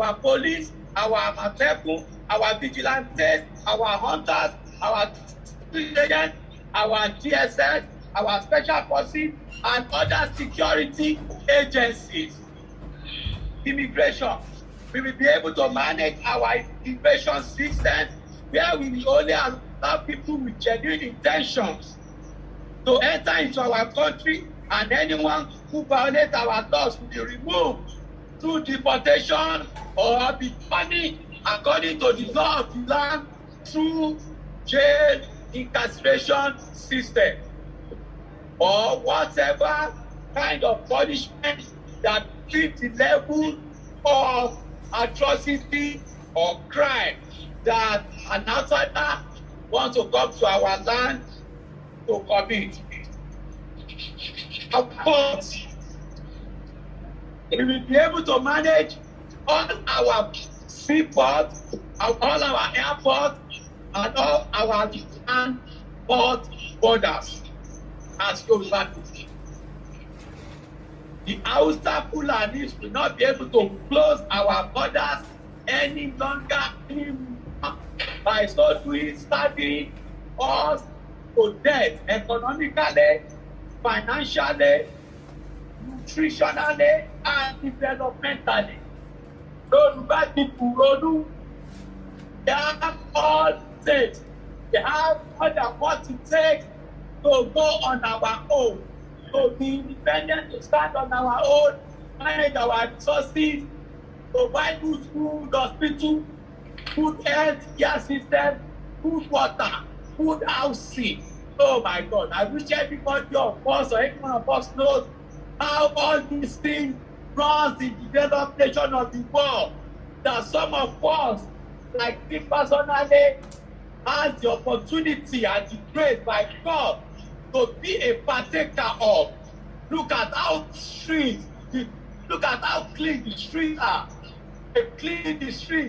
our police, our Amateku, our vigilantes, our hunters, our agents, our GSS, our special forces, and other security agencies. Immigration. We will be able to manage our immigration system where we will only allow people with genuine intentions to enter into our country, and anyone who violates our laws will be removed through deportation or be punished according to the law of the land through jail incarceration system or whatever kind of punishment that fits the level of atrocity or crime that an outsider wants to come to our land to commit. Of course, we will be able to manage all our seaports, all our airports, and all our land port borders as Yoruba people. The Hausa Fulanis will not be able to close our borders any longer by so doing starving us to death economically, financially, nutritionally, and developmentally. Yoruba people ronú, they have all things. They have more than what it takes to go on our own, to be independent, to stand on our own, manage our resources, provide good food, hospital, good health care system, good water, good housing. Oh my God, I wish everybody of us or every one of us knows how all these things runs the developed nation of the world. That some of us, like me personally, has the opportunity and the grace by God to be a partaker of. Look at how streets, look at how clean the streets are. They clean the streets.